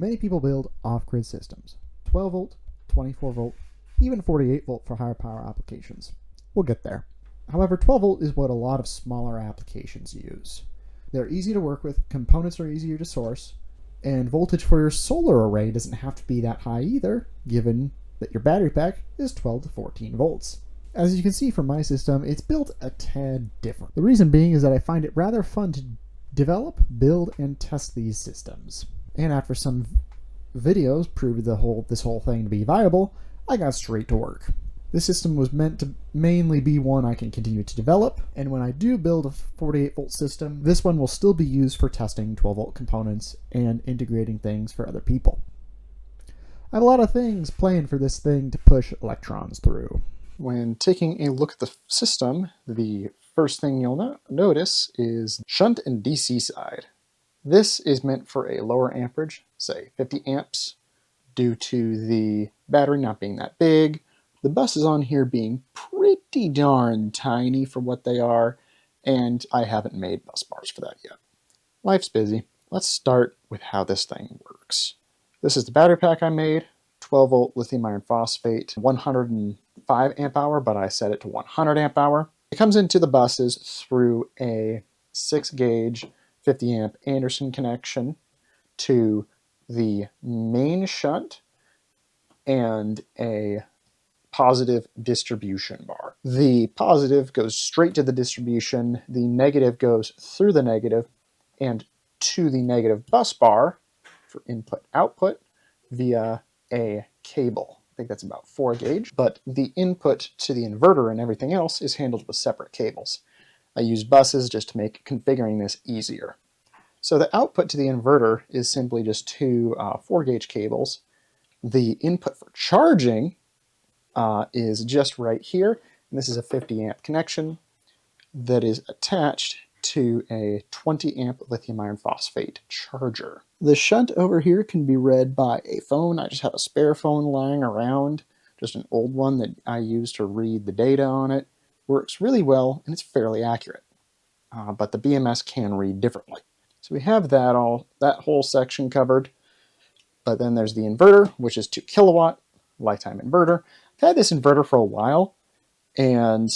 Many people build off-grid systems, 12 volt, 24 volt, even 48 volt for higher power applications. We'll get there. However, 12 volt is what a lot of smaller applications use. They're easy to work with, components are easier to source, and voltage for your solar array doesn't have to be that high either, given that your battery pack is 12 to 14 volts. As you can see from my system, it's built a tad different. The reason being is that I find it rather fun to develop, build, and test these systems. And after some videos proved this whole thing to be viable, I got straight to work. This system was meant to mainly be one I can continue to develop, and when I do build a 48 volt system, this one will still be used for testing 12 volt components and integrating things for other people. I have a lot of things planned for this thing to push electrons through. When taking a look at the system, the first thing you'll notice is shunt and DC side. This is meant for a lower amperage, say 50 amps, due to the battery not being that big, the buses on here being pretty darn tiny for what they are, and I haven't made bus bars for that yet. Life's busy. Let's start with how this thing works. This is the battery pack I made, 12 volt lithium iron phosphate, 105 amp hour, but I set it to 100 amp hour. It comes into the buses through a 6 gauge 50 amp Anderson connection to the main shunt and a positive distribution bar. The positive goes straight to the distribution, the negative goes through the negative and to the negative bus bar for input output via a cable. I think that's about 4 gauge, but the input to the inverter and everything else is handled with separate cables. I use buses just to make configuring this easier. So the output to the inverter is simply just 2 4 gauge cables. The input for charging is just right here, and this is a 50 amp connection that is attached to a 20 amp lithium iron phosphate charger. The shunt over here can be read by a phone. I just have a spare phone lying around, just an old one that I use to read the data on it. Works really well, and it's fairly accurate, but the BMS can read differently. So we have that whole section covered, but then there's the inverter, which is 2 kilowatt Litime inverter. I've had this inverter for a while, and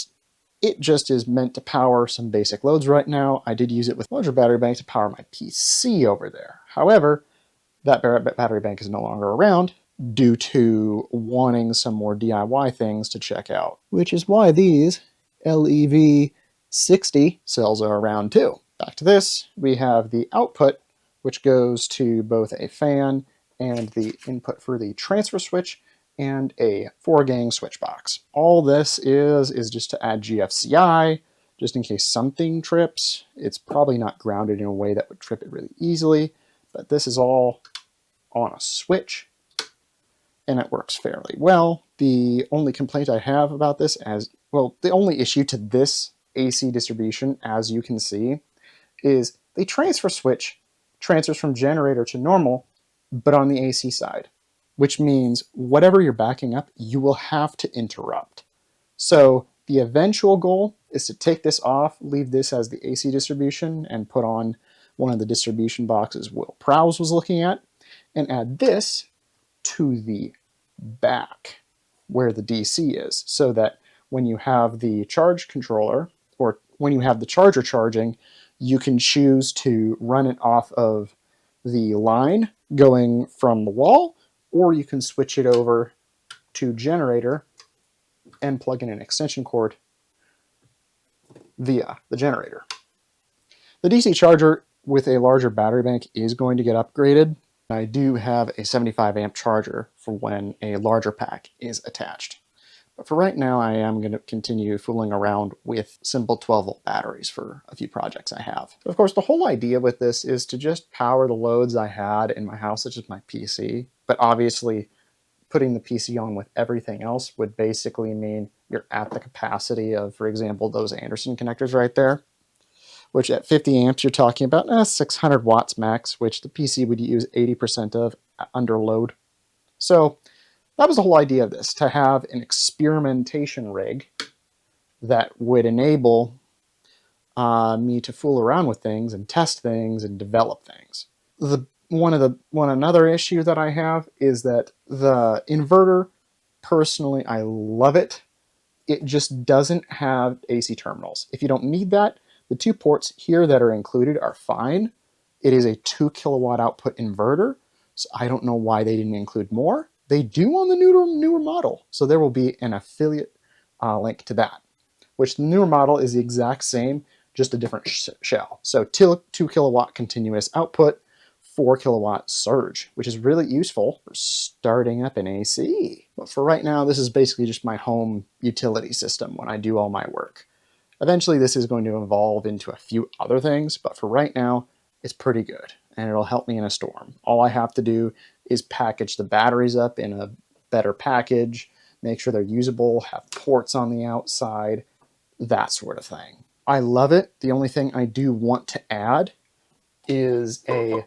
it just is meant to power some basic loads right now. I did use it with a larger battery bank to power my PC over there. However, that battery bank is no longer around due to wanting some more DIY things to check out, which is why these LEV60 cells are around too. Back to this, we have the output, which goes to both a fan and the input for the transfer switch and a 4-gang switch box. All this is just to add GFCI, just in case something trips. It's probably not grounded in a way that would trip it really easily, but this is all on a switch, and it works fairly well. The only complaint I have about this, the only issue to this AC distribution, as you can see, is the transfer switch transfers from generator to normal, but on the AC side, which means whatever you're backing up, you will have to interrupt. So the eventual goal is to take this off, leave this as the AC distribution, and put on one of the distribution boxes Will Prowse was looking at, and add this to the back where the DC is, so that when you have the charge controller, or when you have the charger charging, you can choose to run it off of the line going from the wall, or you can switch it over to generator and plug in an extension cord via the generator. The DC charger with a larger battery bank is going to get upgraded. I do have a 75 amp charger for when a larger pack is attached. But for right now, I am going to continue fooling around with simple 12 volt batteries for a few projects I have. Of course, the whole idea with this is to just power the loads I had in my house, such as my PC. But obviously, putting the PC on with everything else would basically mean you're at the capacity of, for example, those Anderson connectors right there, which at 50 amps, you're talking about 600 watts max, which the PC would use 80% of under load. So that was the whole idea of this, to have an experimentation rig that would enable me to fool around with things and test things and develop things. The Another issue that I have is that the inverter, personally, I love it. It just doesn't have AC terminals. If you don't need that, the 2 ports here that are included are fine. It is a 2 kilowatt output inverter, so I don't know why they didn't include more. They do on the newer model, so there will be an affiliate link to that, which the newer model is the exact same, just a different shell. So 2 kilowatt continuous output, 4 kilowatt surge, which is really useful for starting up an AC. But for right now, this is basically just my home utility system when I do all my work. Eventually, this is going to evolve into a few other things, but for right now, it's pretty good, and it'll help me in a storm. All I have to do is package the batteries up in a better package, make sure they're usable, have ports on the outside, that sort of thing. I love it. The only thing I do want to add is a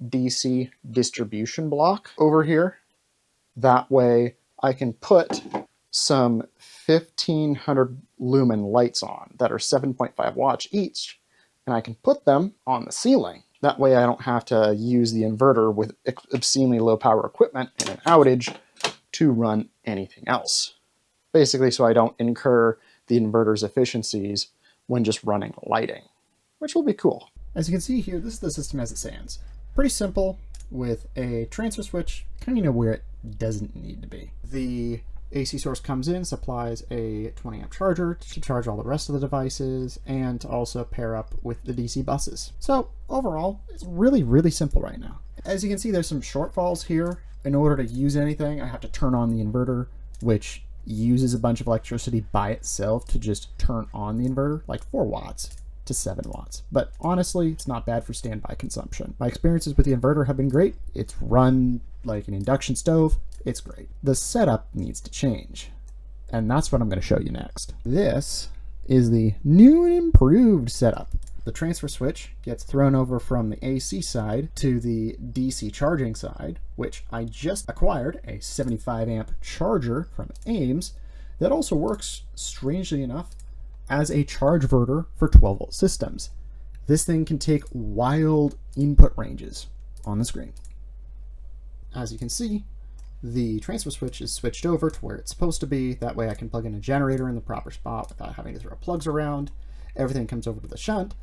DC distribution block over here. That way I can put some 1500 lumen lights on that are 7.5 watts each, and I can put them on the ceiling. That way I don't have to use the inverter with obscenely low power equipment in an outage to run anything else. Basically, so I don't incur the inverter's efficiencies when just running lighting, which will be cool. As you can see here, this is the system as it stands. Pretty simple, with a transfer switch kind of where it doesn't need to be. The AC source comes in, supplies a 20 amp charger to charge all the rest of the devices, and to also pair up with the DC buses. So overall, it's really simple right now. As you can see, there's some shortfalls here. In order to use anything, I have to turn on the inverter, which uses a bunch of electricity by itself to just turn on the inverter, like 4 watts to 7 watts. But honestly, it's not bad for standby consumption. My experiences with the inverter have been great. It's run like an induction stove. It's great. The setup needs to change, and that's what I'm going to show you next. This is the new and improved setup. The transfer switch gets thrown over from the AC side to the DC charging side, which I just acquired a 75 amp charger from Ames that also works, strangely enough, as a charge verter for 12 volt systems. This thing can take wild input ranges on the screen. As you can see, the transfer switch is switched over to where it's supposed to be. That way I can plug in a generator in the proper spot without having to throw plugs around. Everything comes over to the shunt.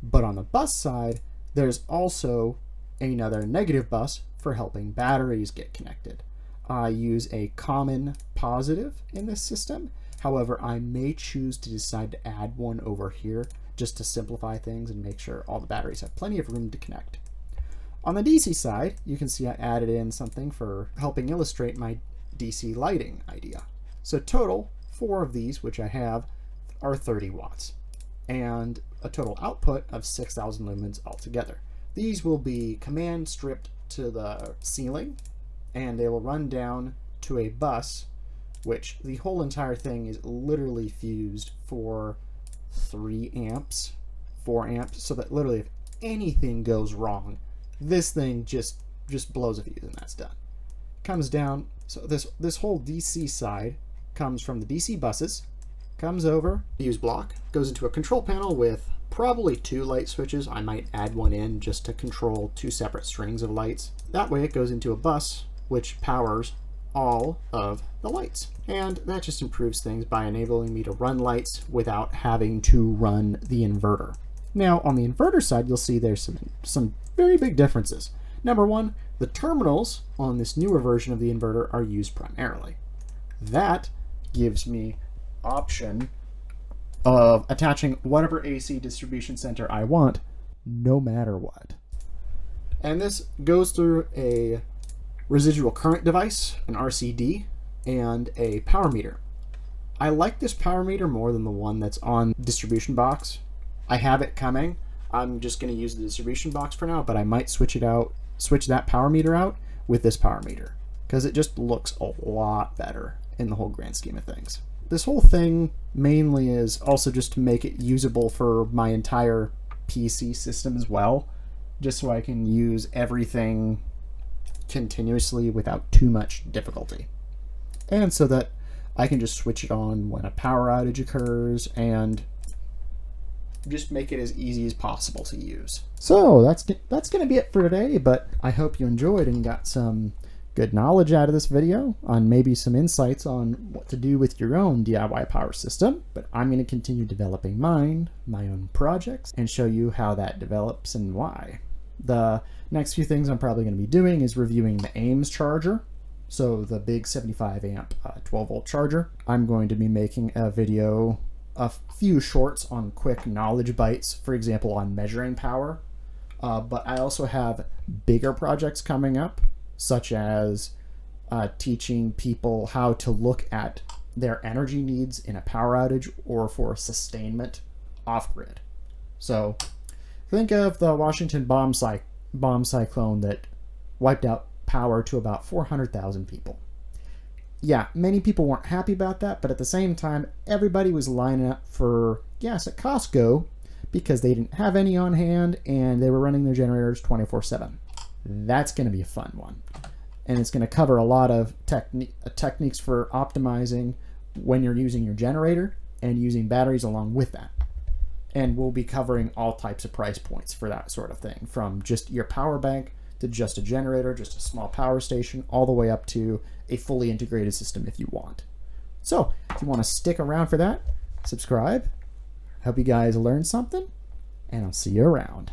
But on the bus side, there's also another negative bus for helping batteries get connected. I use a common positive in this system. However, I may choose to decide to add one over here just to simplify things and make sure all the batteries have plenty of room to connect. On the DC side, you can see I added in something for helping illustrate my DC lighting idea. So total, 4 of these, which I have, are 30 watts, and a total output of 6,000 lumens altogether. These will be command stripped to the ceiling, and they will run down to a bus, which the whole entire thing is literally fused for 3 amps, 4 amps, so that literally if anything goes wrong, this thing just blows a fuse and that's done. Comes down, so this whole DC side comes from the DC buses, comes over, fuse block, goes into a control panel with probably 2 light switches. I might add one in just to control 2 separate strings of lights. That way it goes into a bus which powers all of the lights. And that just improves things by enabling me to run lights without having to run the inverter. Now on the inverter side, you'll see there's some very big differences. Number one, the terminals on this newer version of the inverter are used primarily. That gives me option of attaching whatever AC distribution center I want, no matter what. And this goes through a residual current device, an RCD, and a power meter. I like this power meter more than the one that's on distribution box. I have it coming. I'm just going to use the distribution box for now, but I might switch that power meter out with this power meter, because it just looks a lot better in the whole grand scheme of things. This whole thing mainly is also just to make it usable for my entire PC system as well, just so I can use everything continuously without too much difficulty. And so that I can just switch it on when a power outage occurs and just make it as easy as possible to use. So that's going to be it for today, but I hope you enjoyed and got some good knowledge out of this video on maybe some insights on what to do with your own DIY power system. But I'm going to continue developing my own projects, and show you how that develops and why. The next few things I'm probably going to be doing is reviewing the Ames charger. So the big 75 amp 12 volt charger. I'm going to be making a video, a few shorts on quick knowledge bites, for example, on measuring power. But I also have bigger projects coming up, such as teaching people how to look at their energy needs in a power outage or for sustainment off-grid. So think of the Washington bomb cyclone that wiped out power to about 400,000 people. Yeah, many people weren't happy about that, but at the same time, everybody was lining up for gas at Costco because they didn't have any on hand and they were running their generators 24/7. That's going to be a fun one. And it's going to cover a lot of techniques for optimizing when you're using your generator and using batteries along with that. And we'll be covering all types of price points for that sort of thing, from just your power bank to just a generator, just a small power station, all the way up to a fully integrated system if you want. So if you want to stick around for that, subscribe. Hope you guys learned something, and I'll see you around.